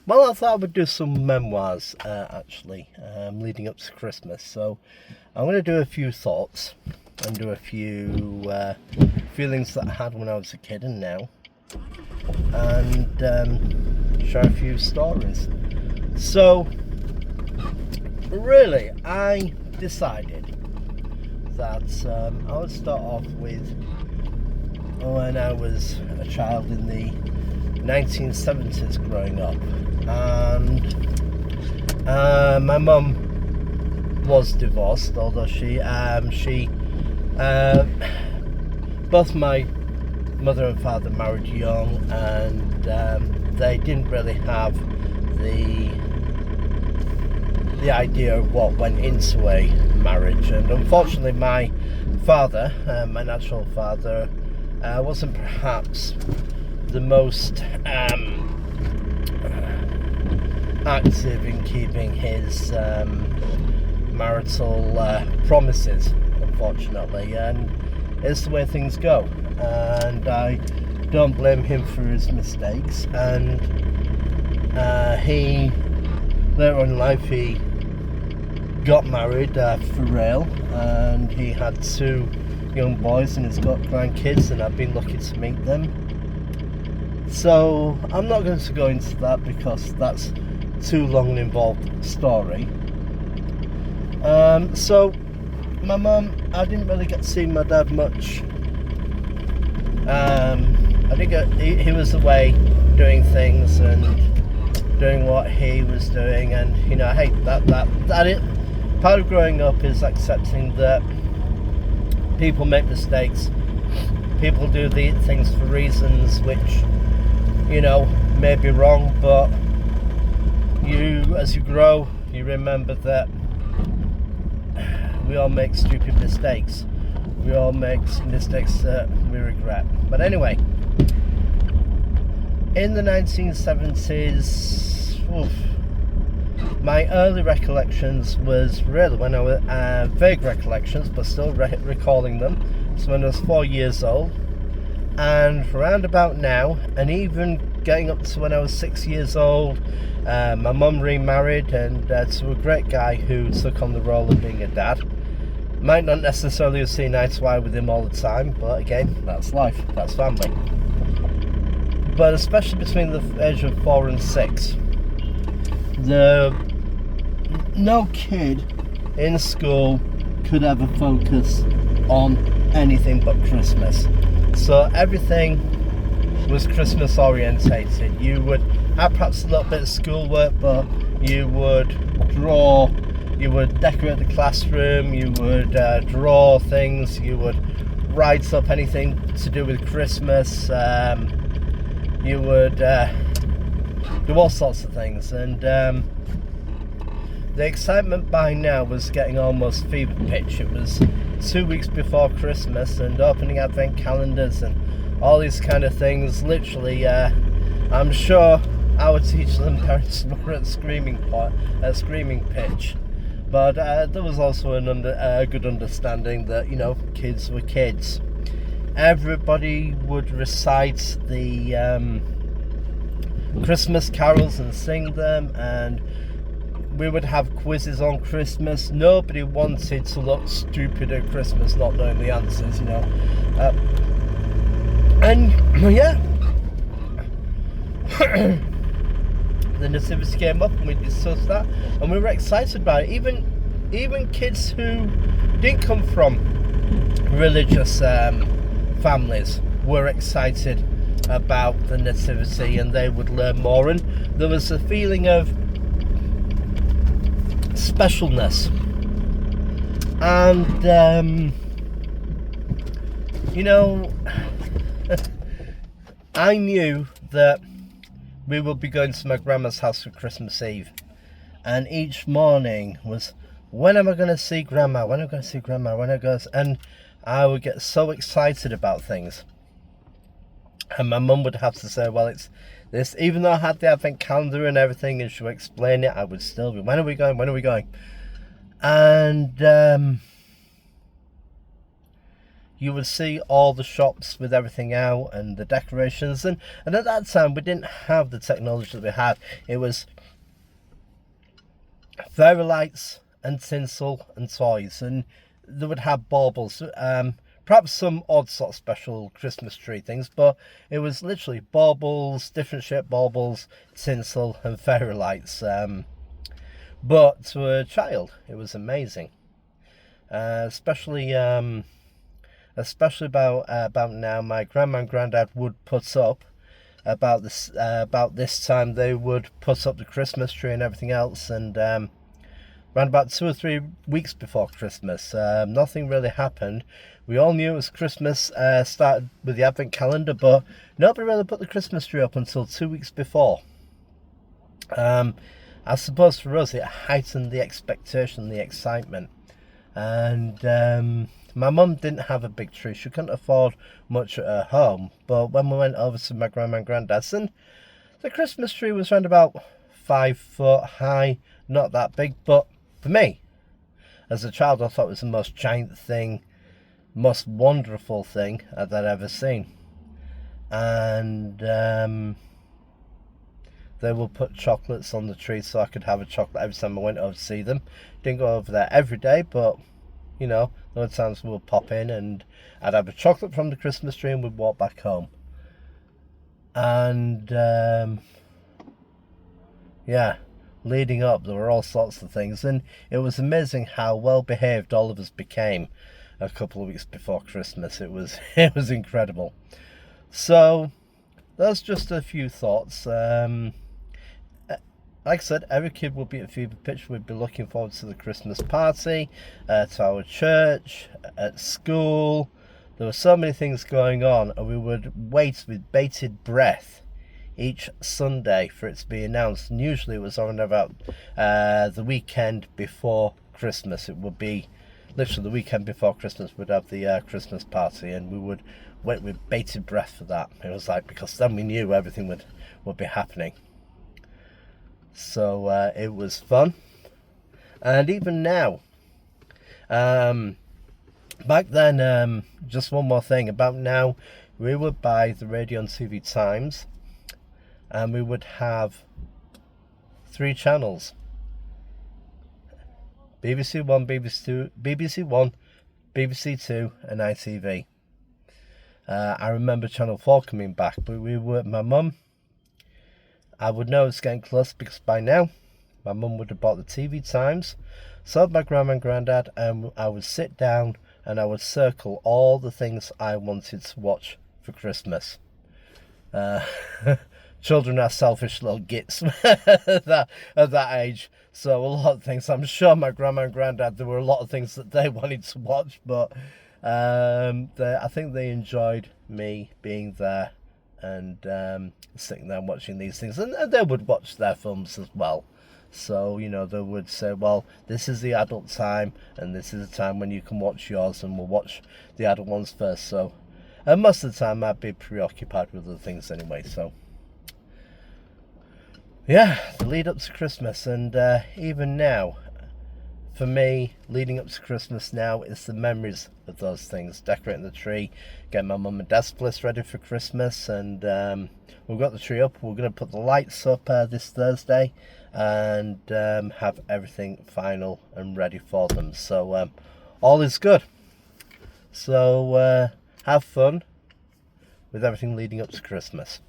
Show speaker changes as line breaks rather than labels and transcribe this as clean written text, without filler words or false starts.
Well, I thought I would do some memoirs, actually, leading up to Christmas. So I'm going to do a few thoughts and do a few feelings that I had when I was a kid and now, and share a few stories. So, really, I decided that I would start off with when I was a child in the 1970s growing up, and my mum was divorced, although both my mother and father married young, and they didn't really have the idea of what went into a marriage. And unfortunately, my father, my natural father, wasn't perhaps the most active in keeping his marital promises, unfortunately, and it's the way things go, and I don't blame him for his mistakes. And he later on in life he got married for real, and he had 2 young boys, and he's got grandkids, and I've been lucky to meet them. So I'm not going to go into that because that's too long an involved story. So my mum, I didn't really get to see my dad much. I didn't get, he was away doing things and doing what he was doing, and hey, that it. Part of growing up is accepting that people make mistakes. People do the things for reasons which may be wrong, but as you grow, you remember that we all make stupid mistakes. We all make mistakes that we regret. But anyway, in the 1970s, my early recollections was really when I was vague recollections, but still recalling them. So when I was 4 years old, and around about now, and even getting up to when I was 6 years old, my mum remarried, and to a great guy who took on the role of being a dad. Might not necessarily have seen eye to eye with him all the time, but again, that's life, that's family. But especially between the age of 4 and 6, no kid in school could ever focus on anything but Christmas. So everything was Christmas orientated. You would have perhaps a little bit of schoolwork, but you would draw, you would decorate the classroom, you would draw things, you would write up anything to do with Christmas, you would do all sorts of things. And the excitement by now was getting almost fever pitch. It was 2 weeks before Christmas, and opening advent calendars and all these kind of things. Literally, I'm sure our teachers and parents were at screaming pitch. But there was also a good understanding that kids were kids. Everybody would recite the Christmas carols and sing them, and we would have quizzes on Christmas. Nobody wanted to look stupid at Christmas not knowing the answers, and yeah. The nativity came up and we discussed that, and we were excited about it. Even kids who didn't come from religious families were excited about the nativity, and they would learn more, and there was a feeling of specialness. And I knew that we would be going to my grandma's house for Christmas Eve, and each morning was, when am I going to see grandma, when am I going to see grandma, when I go, and I would get so excited about things. And my mum would have to say, well, it's this, even though I had the advent calendar and everything, and she would explain it, I would still be, when are we going? And you would see all the shops with everything out and the decorations, and at that time we didn't have the technology that we had. It was fairy lights and tinsel and toys, and they would have baubles, perhaps some odd sort of special Christmas tree things, but it was literally baubles, different shaped baubles, tinsel and fairy lights. But to a child it was amazing, especially about now. My grandma and granddad would put up about this time. They would put up the Christmas tree and everything else, and around about 2 or 3 weeks before Christmas, nothing really happened. We all knew it was Christmas. Started with the Advent calendar, but nobody really put the Christmas tree up until 2 weeks before. I suppose for us it heightened the expectation, the excitement, and my mum didn't have a big tree. She couldn't afford much at her home, but when we went over to my grandma and granddad's, and the Christmas tree was around about 5 foot high, not that big, but for me, as a child, I thought it was the most giant thing, most wonderful thing that I'd ever seen. And they will put chocolates on the tree so I could have a chocolate every time I went over to see them. Didn't go over there every day, but you know, there were times we'll pop in and I'd have a chocolate from the Christmas tree and we'd walk back home. And yeah, leading up there were all sorts of things, and it was amazing how well behaved all of us became a couple of weeks before Christmas. It was incredible. So that's just a few thoughts. Like I said, every kid would be at Fever Pitch. We'd be looking forward to the Christmas party, to our church, at school. There were so many things going on, and we would wait with bated breath each Sunday for it to be announced. And usually it was on about the weekend before Christmas. It would be literally the weekend before Christmas. We'd have the Christmas party, and we would wait with bated breath for that. It was like, because then we knew everything would be happening. So it was fun. And even now, back then, just one more thing about now, we would buy the Radio and TV Times, and we would have 3 channels: BBC One, BBC One, BBC Two, and ITV. I remember Channel 4 coming back, but we were, my mum, I would know it's getting close because by now my mum would have bought the TV Times, so my grandma and granddad, and I would sit down and I would circle all the things I wanted to watch for Christmas. Children are selfish little gits at that age, so a lot of things, I'm sure my grandma and granddad, there were a lot of things that they wanted to watch, but I think they enjoyed me being there and sitting there and watching these things, and they would watch their films as well. So, you know, they would say, well, this is the adult time and this is the time when you can watch yours, and we'll watch the adult ones first. So, and most of the time I'd be preoccupied with other things anyway. So yeah, the lead up to Christmas, and even now, for me, leading up to Christmas now is the memories of those things. Decorating the tree, getting my mum and dad's place ready for Christmas, and we've got the tree up. We're going to put the lights up this Thursday, and have everything final and ready for them. So all is good. So have fun with everything leading up to Christmas.